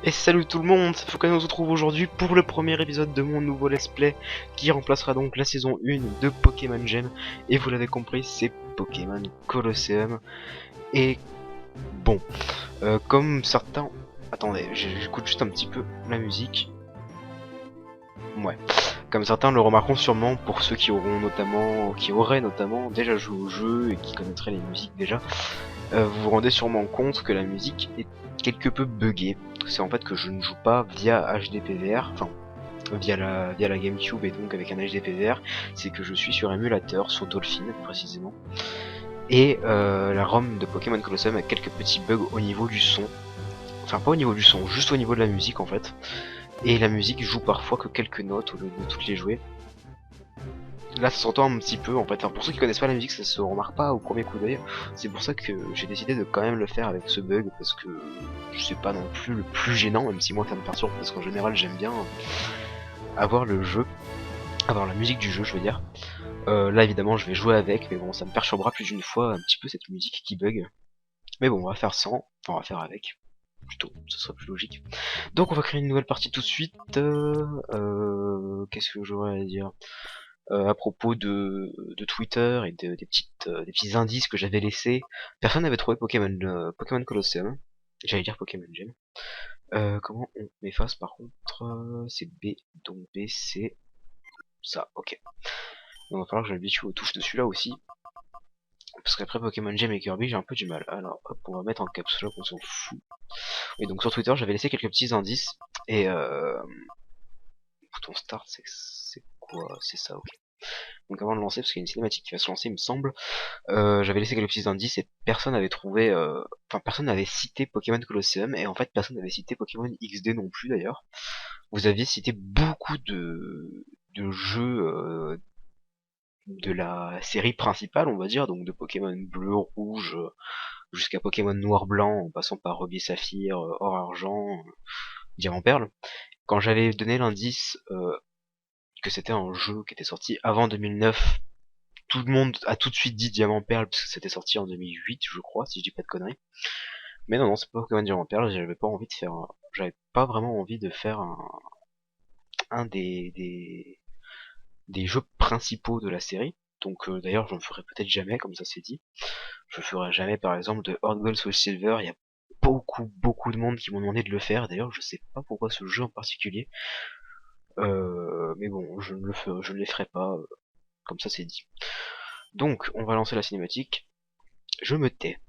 Et salut tout le monde, c'est Foucault, on se retrouve aujourd'hui pour le premier épisode de mon nouveau let's play qui remplacera donc la saison 1 de Pokémon Gem. Et vous l'avez compris, c'est Pokémon Colosseum. Et bon, comme certains... Attendez, j'écoute juste un petit peu la musique. Ouais. Comme certains le remarqueront sûrement, pour ceux qui auraient notamment déjà joué au jeu et qui connaîtraient les musiques déjà, vous vous rendez sûrement compte que la musique est quelque peu buggée. C'est en fait que je ne joue pas via HDPVR, enfin via la GameCube et donc avec un HDPVR, c'est que je suis sur émulateur, sur Dolphin précisément. Et la ROM de Pokémon Colosseum a quelques petits bugs au niveau du son. Enfin pas au niveau du son, juste au niveau de la musique en fait. Et la musique joue parfois que quelques notes au lieu de toutes les jouer. Là ça s'entend un petit peu en fait, enfin, pour ceux qui connaissent pas la musique ça se remarque pas au premier coup d'œil. C'est pour ça que j'ai décidé de quand même le faire avec ce bug, parce que c'est pas non plus le plus gênant, même si moi ça me perturbe, parce qu'en général j'aime bien avoir la musique du jeu je veux dire. Là évidemment je vais jouer avec, mais bon ça me perturbera plus d'une fois un petit peu cette musique qui bug. Mais bon on va faire sans, enfin on va faire avec, plutôt, ce serait plus logique. Donc on va créer une nouvelle partie tout de suite. Qu'est-ce que j'aurais à dire à propos de Twitter et des petits indices que j'avais laissés. Personne n'avait trouvé Pokémon Colosseum. J'allais dire Pokémon Gem. Comment on efface par contre c'est B, donc B c'est ça, ok. Donc il va falloir que j'habitue aux touches de celui-là aussi. Parce qu'après Pokémon Gem et Kirby j'ai un peu du mal. Alors hop, on va mettre en caps lock, on s'en fout. Et donc sur Twitter j'avais laissé quelques petits indices. Et bouton start c'est quoi? C'est ça, ok. Donc avant de lancer, parce qu'il y a une cinématique qui va se lancer il me semble, j'avais laissé quelques petits indices et personne n'avait trouvé, enfin personne n'avait cité Pokémon Colosseum, et en fait personne n'avait cité Pokémon XD non plus d'ailleurs. Vous aviez cité beaucoup de jeux de la série principale on va dire, donc de Pokémon bleu, rouge, jusqu'à Pokémon noir blanc, en passant par Rubis Saphir, or argent, diamant perle. Quand j'avais donné l'indice que c'était un jeu qui était sorti avant 2009, tout le monde a tout de suite dit Diamant Perle parce que c'était sorti en 2008 je crois, si je dis pas de conneries. Mais non, c'est pas Pokémon Diamant Perle, j'avais pas vraiment envie de faire un des jeux principaux de la série. Donc d'ailleurs j'en ferai peut-être jamais, comme ça c'est dit. Je ferai jamais par exemple de Horde Gold Soul Silver, il y a beaucoup de monde qui m'ont demandé de le faire, d'ailleurs je sais pas pourquoi ce jeu en particulier. Mais bon, je ne les ferai pas, comme ça c'est dit. Donc on va lancer la cinématique, je me tais.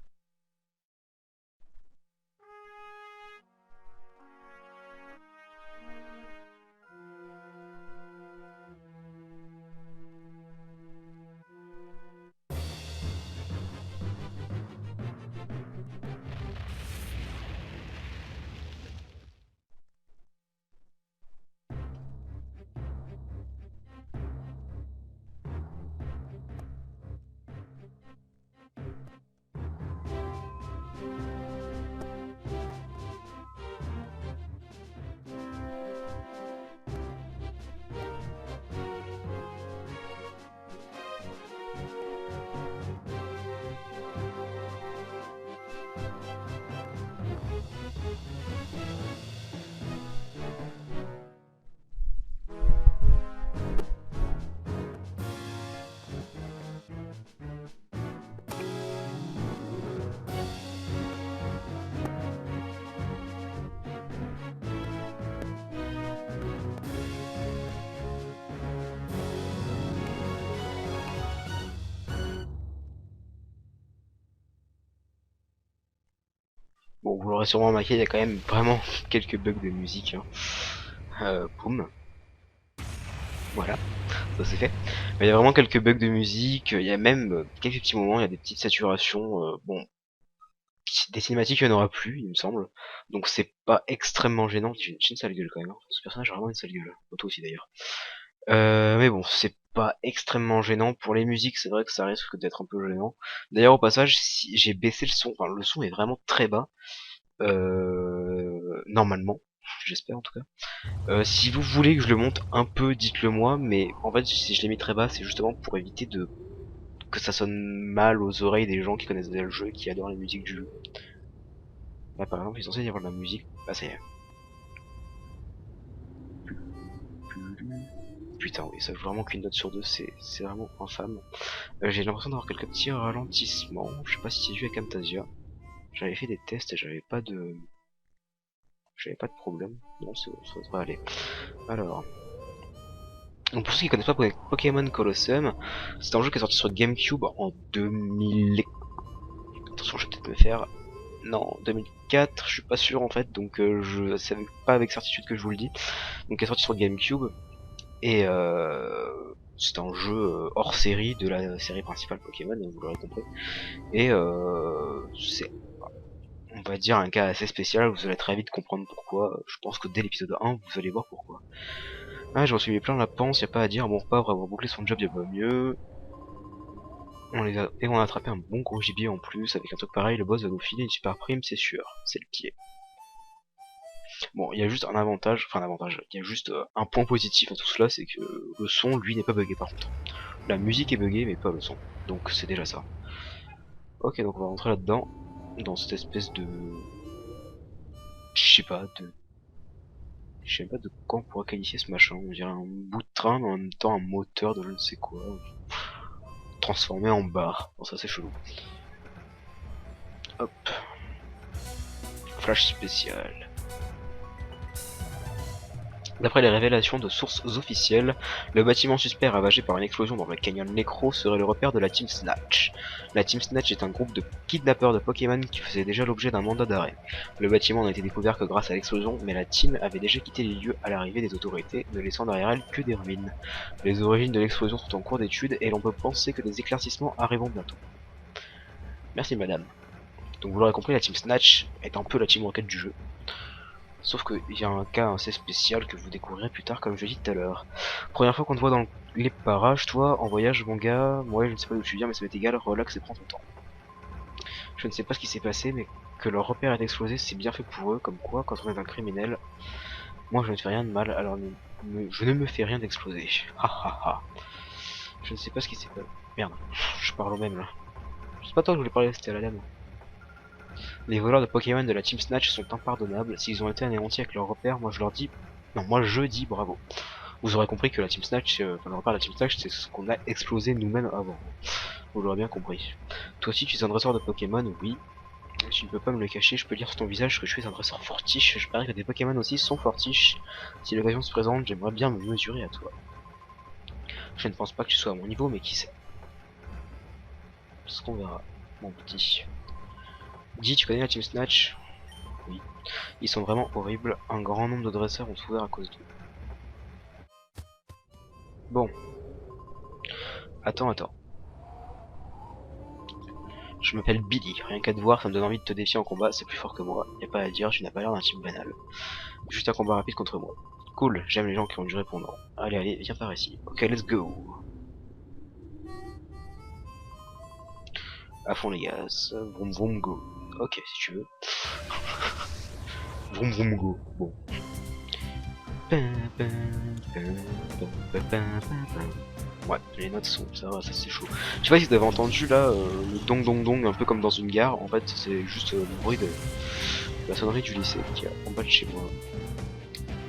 Bon, vous l'aurez sûrement remarqué, il y a quand même vraiment quelques bugs de musique, hein. Boum. Voilà, ça c'est fait. Mais il y a vraiment quelques bugs de musique, il y a même quelques petits moments, il y a des petites saturations. Bon, des cinématiques, il n'y en aura plus, il me semble. Donc c'est pas extrêmement gênant. J'ai une sale gueule quand même, hein. Ce personnage a vraiment une sale gueule. Toi aussi d'ailleurs. Mais bon, c'est pas extrêmement gênant. Pour les musiques, c'est vrai que ça risque d'être un peu gênant. D'ailleurs, au passage, si j'ai baissé le son, enfin le son est vraiment très bas. Normalement, j'espère en tout cas. Si vous voulez que je le monte un peu, dites-le moi, mais en fait si je l'ai mis très bas, c'est justement pour éviter de que ça sonne mal aux oreilles des gens qui connaissent déjà le jeu et qui adorent la musique du jeu. Là par exemple, il est censé y avoir de la musique. Ah ça y est. Putain oui, ça joue vraiment qu'une note sur deux, c'est vraiment infâme. J'ai l'impression d'avoir quelques petits ralentissements, je sais pas si c'est dû à Camtasia. J'avais fait des tests et j'avais pas de problème. Non, ça devrait aller. Alors, donc pour ceux qui connaissent pas Pokémon Colosseum, c'est un jeu qui est sorti sur GameCube en 2000. Attention, je vais peut-être me faire. Non, 2004, je suis pas sûr en fait, donc je savais pas avec certitude que je vous le dis. Donc il est sorti sur GameCube et c'est un jeu hors série de la série principale Pokémon, vous l'aurez compris. Et c'est, on va dire, un cas assez spécial. Vous allez très vite comprendre pourquoi. Je pense que dès l'épisode 1, vous allez voir pourquoi. Ah, j'ai reçu mes plein la panse, y a pas à dire. Bon repas, après avoir bouclé son job, y'a pas mieux. Et on a attrapé un bon gros gibier en plus. Avec un truc pareil, le boss va nous filer une super prime, c'est sûr. C'est le pied. Bon, il y a juste un avantage, il y a juste un point positif à tout cela, c'est que le son, lui, n'est pas buggé par contre. La musique est buggée, mais pas le son. Donc c'est déjà ça. Ok, donc on va rentrer là-dedans, dans cette espèce de... Je sais pas de quoi on pourrait qualifier ce machin. On dirait un bout de train, mais en même temps un moteur de je ne sais quoi. Transformé en bar. Bon, ça c'est chelou. Hop. Flash spécial. D'après les révélations de sources officielles, le bâtiment suspect ravagé par une explosion dans le canyon Necro serait le repère de la Team Snatch. La Team Snatch est un groupe de kidnappeurs de Pokémon qui faisait déjà l'objet d'un mandat d'arrêt. Le bâtiment n'a été découvert que grâce à l'explosion, mais la team avait déjà quitté les lieux à l'arrivée des autorités, ne laissant derrière elle que des ruines. Les origines de l'explosion sont en cours d'étude et l'on peut penser que des éclaircissements arriveront bientôt. Merci madame. Donc vous l'aurez compris, la Team Snatch est un peu la Team Rocket du jeu. Sauf qu'il y a un cas assez spécial que vous découvrirez plus tard, comme je l'ai dit tout à l'heure. Première fois qu'on te voit dans les parages, toi, en voyage, mon gars, ouais, je ne sais pas d'où tu viens, mais ça m'est égal, relax et prends ton temps. Je ne sais pas ce qui s'est passé, mais que leur repère est explosé, c'est bien fait pour eux, comme quoi, quand on est un criminel, moi je ne fais rien de mal, alors je ne me fais rien d'exploser. Ha ha ha. Je ne sais pas ce qui s'est passé. Merde, je parle au même là. C'est pas toi que je voulais parler, c'était à la dame. Les voleurs de Pokémon de la Team Snatch sont impardonnables. S'ils ont été anéantis avec leur repère, moi je leur dis... Non, moi je dis bravo. Vous aurez compris que la Team Snatch, enfin le repère de la Team Snatch, c'est ce qu'on a explosé nous-mêmes avant. Vous l'aurez bien compris. Toi aussi tu es un dresseur de Pokémon, oui. Tu ne peux pas me le cacher, je peux lire sur ton visage que je suis un dresseur fortiche. Je parie que des Pokémon aussi sont fortiches. Si l'occasion se présente, j'aimerais bien me mesurer à toi. Je ne pense pas que tu sois à mon niveau, mais qui sait. Ce qu'on verra, mon petit. Dis, tu connais la Team Snatch? Oui. Ils sont vraiment horribles, un grand nombre de dresseurs ont souffert à cause d'eux. Bon. Attends. Je m'appelle Billy, rien qu'à te voir, ça me donne envie de te défier en combat, c'est plus fort que moi. Y a pas à dire, tu n'as pas l'air d'un type banal. Juste un combat rapide contre moi. Cool, j'aime les gens qui ont du répondant. Allez, viens par ici. Ok, let's go. À fond les gaz, vroom vroom go. Ok, si tu veux. Vroom vroom go, bon. Ouais, les notes sont, ça va, ça c'est chaud. Je sais pas si vous avez entendu là, le dong dong dong, un peu comme dans une gare, en fait c'est juste le bruit de la sonnerie du lycée qui est en bas de chez moi.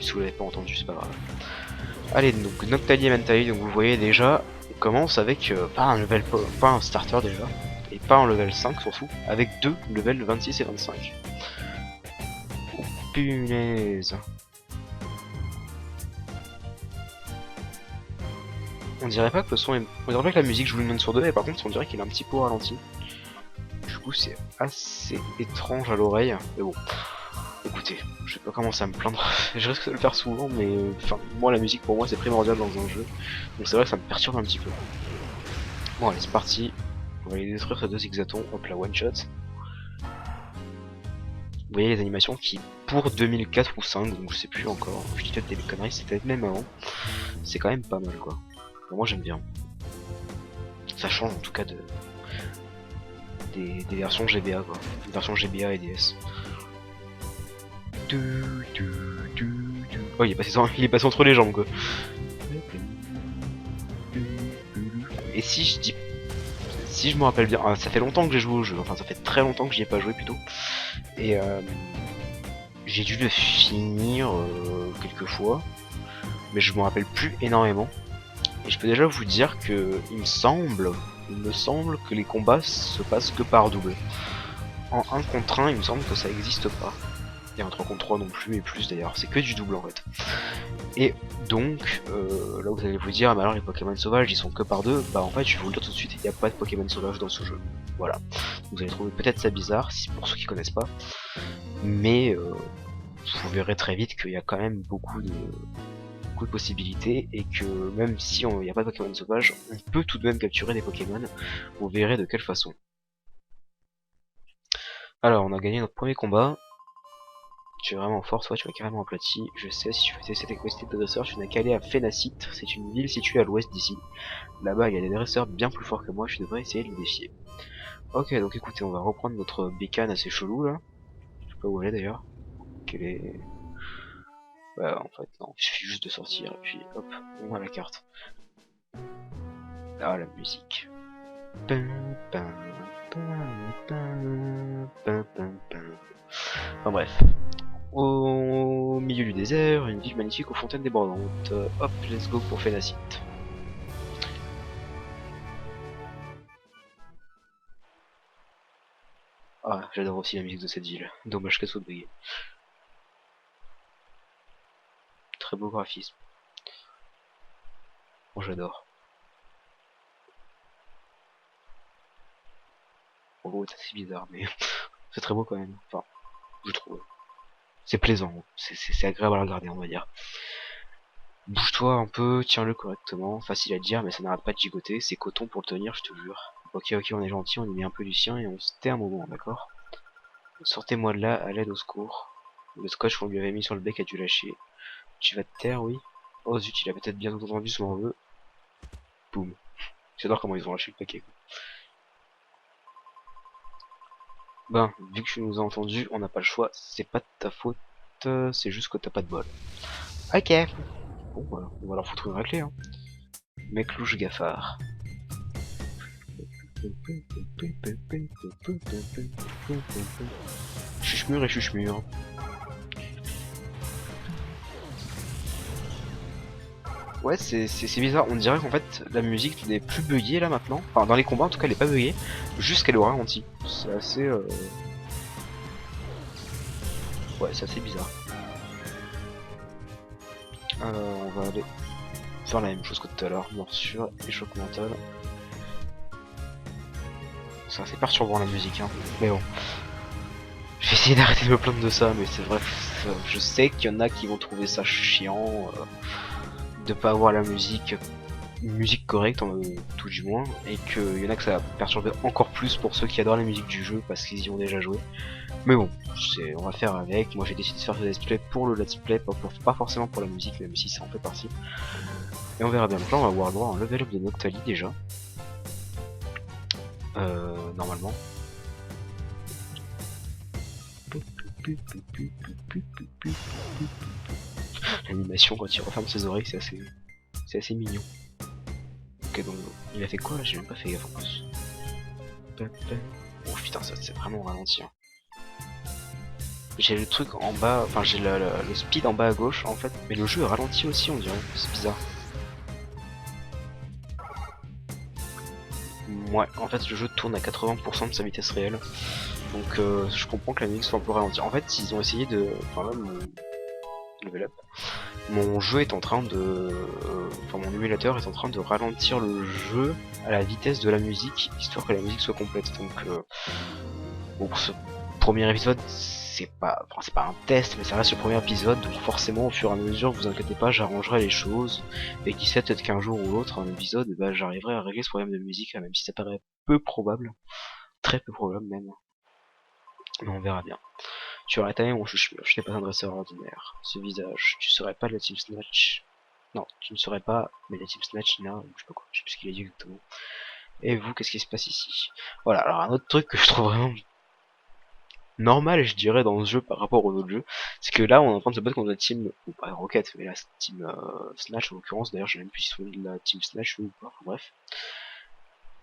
Si vous l'avez pas entendu, c'est pas grave. Allez, donc Noctali et Mentali, donc vous voyez déjà, on commence avec pas un level, pas un starter déjà, et pas un level 5 surtout, avec deux levels 26 et 25. Oh punaise. On dirait pas que le son est... On dirait pas que la musique joue une main sur deux, mais par contre on dirait qu'il est un petit peu ralenti. Du coup c'est assez étrange à l'oreille, mais bon. Écoutez, je vais pas commencer à me plaindre, je risque de le faire souvent, mais enfin, moi la musique pour moi c'est primordial dans un jeu, donc c'est vrai que ça me perturbe un petit peu. Bon allez c'est parti, on va aller détruire ces deux zigzatons, hop la one shot. Vous voyez les animations qui, pour 2004 ou 5, donc je sais plus encore, je dis peut-être des conneries, c'était peut-être même avant, c'est quand même pas mal quoi. Bon, moi j'aime bien. Ça change en tout cas de... des versions GBA quoi, des versions GBA et DS. Oh il est passé entre les jambes quoi. Et si je me rappelle bien, ça fait longtemps que j'ai joué au jeu, enfin ça fait très longtemps que j'y ai pas joué plutôt. Et j'ai dû le finir quelques fois. mais je me rappelle plus énormément. Et je peux déjà vous dire que il me semble que les combats se passent que par double. En 1 contre 1, il me semble que ça existe pas. Et en 3 contre 3 non plus, et plus d'ailleurs, c'est que du double en fait. Et donc, là vous allez vous dire, ah, mais alors les Pokémon sauvages ils sont que par deux, bah en fait je vais vous le dire tout de suite, il n'y a pas de Pokémon sauvages dans ce jeu. Voilà. Vous allez trouver peut-être ça bizarre, si, pour ceux qui connaissent pas, mais vous verrez très vite qu'il y a quand même beaucoup de possibilités, et que même si il n'y a pas de Pokémon sauvages, on peut tout de même capturer des Pokémon, vous verrez de quelle façon. Alors on a gagné notre premier combat. Tu es vraiment fort, toi tu m'as carrément aplati. Je sais, si tu faisais cette équité de dresseur, tu n'as qu'à aller à Phénacite. C'est une ville située à l'ouest d'ici. Là-bas, il y a des dresseurs bien plus forts que moi, je devrais essayer de les défier. Ok, donc écoutez, on va reprendre notre bécane assez chelou là. Je sais pas où elle est d'ailleurs. Quelle est... Bah en fait non, il suffit juste de sortir et puis hop, on a la carte. Ah la musique. Enfin bref. Au milieu du désert, une ville magnifique aux fontaines débordantes. Hop, let's go pour Phénacite. Ah, j'adore aussi la musique de cette ville. Dommage qu'elle soit buggée. Très beau graphisme. Bon, j'adore. Bon, c'est assez bizarre, mais c'est très beau quand même. Enfin, je trouve. C'est plaisant, c'est agréable à regarder, on va dire. Bouge-toi un peu, tiens-le correctement. Facile à dire, mais ça n'arrête pas de gigoter. C'est coton pour le tenir, je te jure. Ok, ok, on est gentil, on y met un peu du sien et on se tait un moment, d'accord? Sortez-moi de là, à l'aide au secours. Le scotch qu'on lui avait mis sur le bec a dû lâcher. Tu vas te taire, oui? Oh zut, il a peut-être bien entendu ce qu'on veut. Boum. J'adore comment ils ont lâché le paquet. Ben, vu que tu nous as entendu, on n'a pas le choix. C'est pas de ta faute, c'est juste que t'as pas de bol. Ok. Bon, voilà, on va leur foutre une raclée, hein. Mec louche gafard. Chuchemur et chuchemur. Ouais, c'est bizarre, on dirait qu'en fait la musique n'est plus buggée là maintenant. Enfin, dans les combats en tout cas, elle est pas buggée, juste qu'elle est au ralenti. C'est assez. Ouais, c'est assez bizarre. On va aller faire la même chose que tout à l'heure, morsure et choc mental. C'est assez perturbant la musique, hein. Mais bon. Je vais essayer d'arrêter de me plaindre de ça, mais c'est vrai, je sais qu'il y en a qui vont trouver ça chiant de pas avoir la musique, une musique correcte, tout du moins, et qu'il y en a que ça va perturber encore plus pour ceux qui adorent la musique du jeu parce qu'ils y ont déjà joué. Mais bon, on va faire avec. Moi j'ai décidé de faire ce let's play pour le let's play, pas forcément pour la musique, même si ça en fait partie. Et on verra bien. Donc là on va avoir le droit à un level up de Noctali déjà. Normalement. L'animation quand il referme ses oreilles, c'est assez mignon. Ok, donc il a fait quoi là? J'ai même pas fait gaffe en plus. Oh putain, ça c'est vraiment ralenti. Hein. J'ai le truc en bas, enfin j'ai le speed en bas à gauche en fait, mais le jeu est ralenti aussi on dirait, c'est bizarre. Ouais, en fait le jeu tourne à 80% de sa vitesse réelle, donc je comprends que la musique soit un peu ralentie. En fait ils ont essayé de... Enfin là, level up. Mon jeu est en train de... Enfin mon émulateur est en train de ralentir le jeu à la vitesse de la musique, histoire que la musique soit complète, donc... Bon, pour ce premier épisode, c'est pas un test, mais ça reste le premier épisode, donc forcément au fur et à mesure, vous inquiétez pas, j'arrangerai les choses, et qui sait, peut-être qu'un jour ou l'autre, un épisode, bah, j'arriverai à régler ce problème de musique, même si ça paraît peu probable, très peu probable même, mais on verra bien. Tu aurais aimé mon chuchemur, je n'ai pas un dresseur ordinaire, ce visage, tu serais pas de la Team Snatch, non, tu ne serais pas, mais la Team Snatch, non, je sais pas quoi, je sais plus ce qu'il a dit exactement. Et vous, qu'est-ce qui se passe ici? Voilà, alors un autre truc que je trouve vraiment normal, je dirais, dans ce jeu par rapport aux autres jeux, c'est que là on est en train de se battre contre la team, ou pas Rocket, mais la team Snatch en l'occurrence, d'ailleurs je sais même plus si c'est de la team Snatch ou pas, enfin, bref.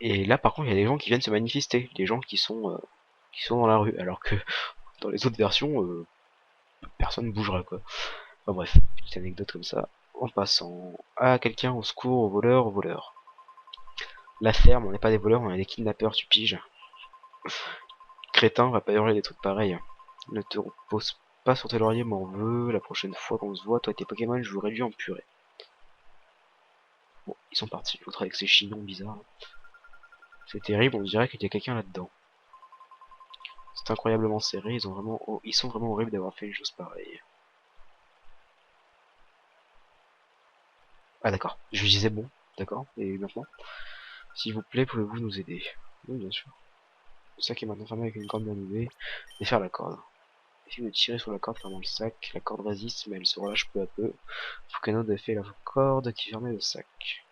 Et là par contre il y a des gens qui viennent se manifester, des gens qui sont dans la rue, alors que dans les autres versions, personne ne bougera quoi. Enfin bref, petite anecdote comme ça. en passant. Ah, quelqu'un au secours, au voleur, au voleur. La ferme, on n'est pas des voleurs, on est des kidnappeurs, tu piges. Crétin, va pas hurler des trucs pareils. Ne te repose pas sur tes lauriers, m'en veux. La prochaine fois qu'on se voit, toi et tes Pokémon, je vous réduis en purée. Bon, ils sont partis, l'autre avec ses chignons bizarres. C'est terrible, on dirait qu'il y a quelqu'un là-dedans. C'est incroyablement serré, ils sont vraiment horribles d'avoir fait une chose pareille. Ah d'accord, je disais bon, d'accord, et maintenant s'il vous plaît, pouvez-vous nous aider? Oui, bien sûr. Le sac est maintenant fermé avec une corde bien nouée, et faire la corde. Essayez de tirer sur la corde fermant le sac, la corde résiste mais elle se relâche peu à peu. Fukano a fait la corde qui fermait le sac.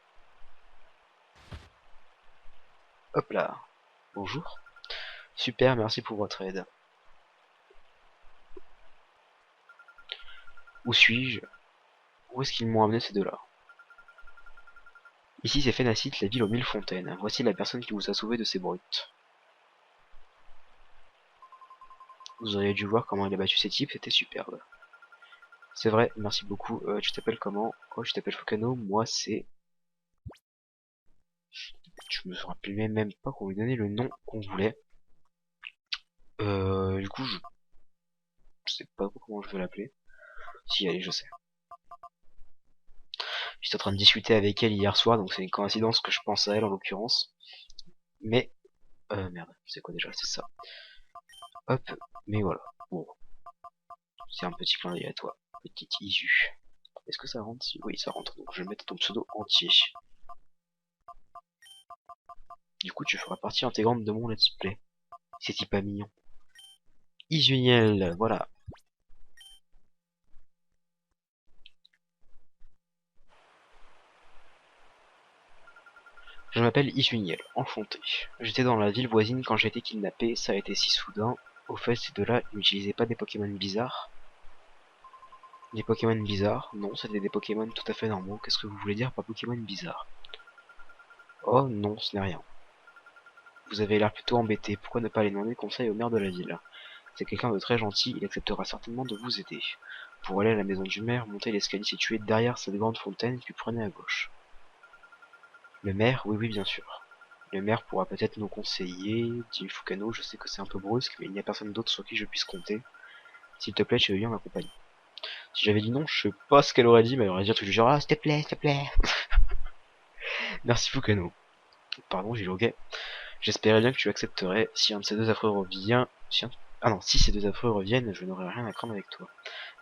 Hop là. Bonjour. Super, merci pour votre aide. Où suis-je? Où est-ce qu'ils m'ont amené ces deux-là? Ici c'est Phénacite, la ville aux 1000 fontaines. Voici la personne qui vous a sauvé de ces brutes. Vous auriez dû voir comment il a battu ces types, c'était superbe. C'est vrai, merci beaucoup. Tu t'appelles comment? Oh, je t'appelle Fukano, moi c'est... Je me rappelais même pas qu'on lui donnait le nom qu'on voulait. Du coup, je sais pas comment je vais l'appeler. Si, allez, je sais. J'étais en train de discuter avec elle hier soir, donc c'est une coïncidence que je pense à elle en l'occurrence. Mais, merde, c'est quoi déjà? C'est ça. Hop, mais voilà. Bon, c'est un petit clin d'œil à toi, petite Isu. Est-ce que ça rentre? Oui, ça rentre, donc je vais mettre ton pseudo entier. Du coup, tu feras partie intégrante de mon let's play. C'est pas mignon. Isuniel, voilà. Je m'appelle Isuniel, enchanté. J'étais dans la ville voisine quand j'ai été kidnappé, ça a été si soudain. Au fait, ces deux-là n'utilisaient pas des Pokémon bizarres. Des Pokémon bizarres? Non, c'était des Pokémon tout à fait normaux. Qu'est-ce que vous voulez dire par Pokémon bizarre? Oh non, ce n'est rien. Vous avez l'air plutôt embêté, pourquoi ne pas aller demander conseil au maire de la ville? C'est quelqu'un de très gentil, il acceptera certainement de vous aider. Pour aller à la maison du maire, montez l'escalier situé derrière cette grande fontaine, puis prenez à gauche. Le maire? Oui, oui, bien sûr. Le maire pourra peut-être nous conseiller, dit Fukano, je sais que c'est un peu brusque, mais il n'y a personne d'autre sur qui je puisse compter. S'il te plaît, tu veux bien m'accompagner. Si j'avais dit non, je sais pas ce qu'elle aurait dit, mais elle aurait dit un truc du genre, ah, s'il te plaît, s'il te plaît. Merci Fukano. Pardon, j'ai logué. J'espérais bien que tu accepterais. Si un de ces deux affreux revient... Ah non, si ces deux affreux reviennent, je n'aurai rien à craindre avec toi.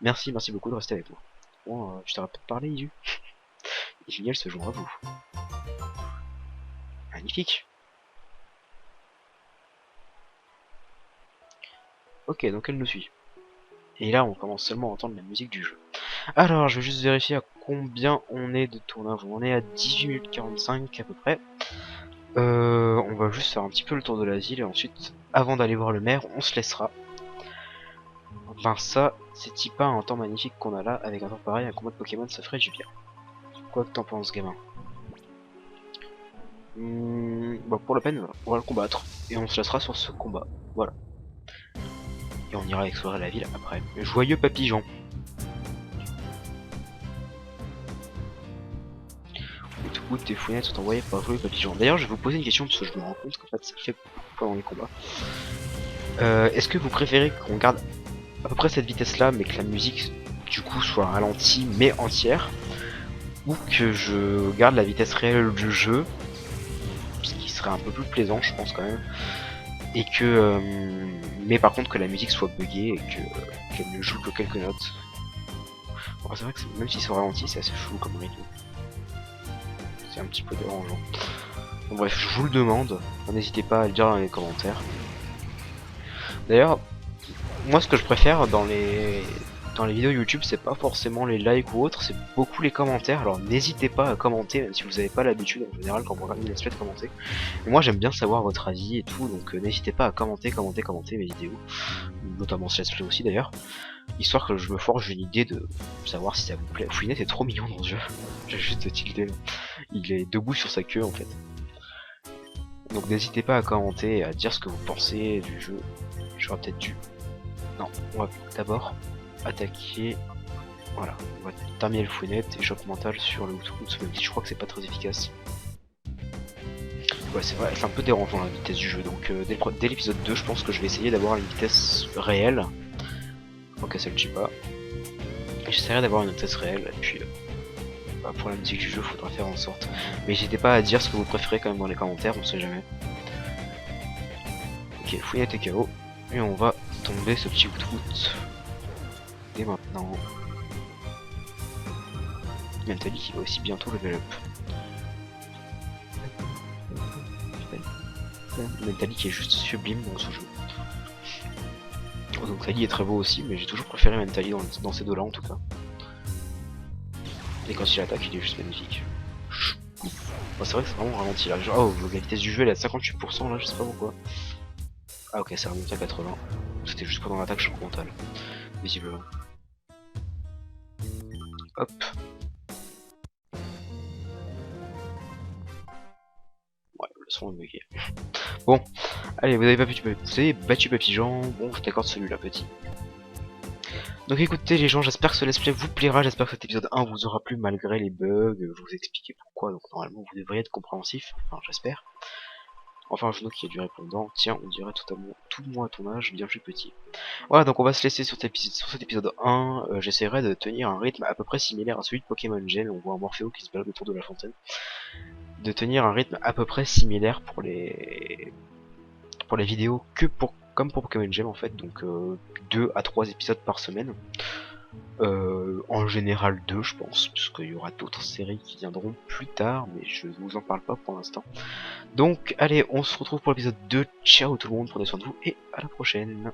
Merci, merci beaucoup de rester avec moi. Bon, tu t'aurais peut-être parlé, Isu. Et génial se joint à vous. Magnifique. Ok, donc elle nous suit. Et là, on commence seulement à entendre la musique du jeu. Alors, je vais juste vérifier à combien on est de tournage. On est à 18 minutes 45 à peu près. On va juste faire un petit peu le tour de la ville et ensuite, avant d'aller voir le maire, on se laissera. Enfin ça, c'est pas un temps magnifique qu'on a là, avec un temps pareil, un combat de Pokémon, ça ferait du bien. Quoi que t'en penses, gamin? Bah pour la peine, on va le combattre, et on se laissera sur ce combat, voilà. Et on ira explorer la ville après. Joyeux papillon. Toutes tes fouinettes sont envoyées par Joyeux papillon. D'ailleurs, je vais vous poser une question, parce que je me rends compte qu'en fait, ça le fait pendant les combats. Est-ce que vous préférez qu'on garde à peu près cette vitesse-là, mais que la musique, du coup, soit ralentie, mais entière, ou que je garde la vitesse réelle du jeu, ce qui serait un peu plus plaisant, je pense quand même, et que, mais par contre que la musique soit buggée et qu'elle ne joue que quelques notes. Bon, c'est vrai que même si c'est ralenti, c'est assez chelou comme rythme. C'est un petit peu dérangeant. Bon, bref, je vous le demande, n'hésitez pas à le dire dans les commentaires. D'ailleurs, moi ce que je préfère dans les vidéos YouTube, c'est pas forcément les likes ou autres, c'est beaucoup les commentaires. Alors n'hésitez pas à commenter, même si vous n'avez pas l'habitude en général quand vous regardez les let's play de commenter. Et moi j'aime bien savoir votre avis et tout, donc n'hésitez pas à commenter mes vidéos, notamment ce let's play aussi d'ailleurs, histoire que je me forge une idée de savoir si ça vous plaît. Fouinette est trop mignon dans le jeu, j'ai juste tilté là. Il est debout sur sa queue en fait. Donc n'hésitez pas à commenter et à dire ce que vous pensez du jeu. J'aurais peut-être dû... Non, on va d'abord attaquer... Voilà, on va terminer le fouinette et choc mental sur le Outroot, même si je crois que c'est pas très efficace. Ouais, c'est vrai, c'est un peu dérangeant la vitesse du jeu, donc dès l'épisode 2, je pense que je vais essayer d'avoir une vitesse réelle. Ok, ça le tue pas. Et j'essaierai d'avoir une vitesse réelle, et puis pour la musique du jeu, faudra faire en sorte. Mais n'hésitez pas à dire ce que vous préférez quand même dans les commentaires, on sait jamais. Ok, fouinette et KO, et on va tomber ce petit Outroot. Et maintenant... Mentally qui va aussi bientôt level up. Mentally qui est juste sublime dans ce jeu. Donc Mentally est très beau aussi, mais j'ai toujours préféré Mentally dans ces deux-là en tout cas. Et quand il attaque, il est juste magnifique. Bon, c'est vrai que c'est vraiment ralenti là. Genre, oh, la vitesse du jeu elle est à 58% là, je sais pas pourquoi. Ah ok, ça remonte à 80. C'était juste pendant l'attaque choc mental, visiblement. Hop. Ouais, le son est bugué. Bon, allez, vous avez battu Papy-Jean. Bon, je t'accorde celui-là, petit. Donc écoutez les gens, j'espère que ce let's play vous plaira, j'espère que cet épisode 1 vous aura plu malgré les bugs, je vous expliquer pourquoi, donc normalement vous devriez être compréhensif, enfin j'espère. Enfin un genou qui a du répondant, tiens on dirait tout moi à ton âge, bien plus petit. Voilà, donc on va se laisser sur cet épisode 1, j'essaierai de tenir un rythme à peu près similaire à celui de Pokémon Gel, on voit un Morpheo qui se balade autour de la fontaine. De tenir un rythme à peu près similaire pour les vidéos comme pour Pokémon Gem en fait, donc 2 à 3 épisodes par semaine. En général 2 je pense, puisqu'il y aura d'autres séries qui viendront plus tard, mais je ne vous en parle pas pour l'instant. Donc allez, on se retrouve pour l'épisode 2, ciao tout le monde, prenez soin de vous et à la prochaine.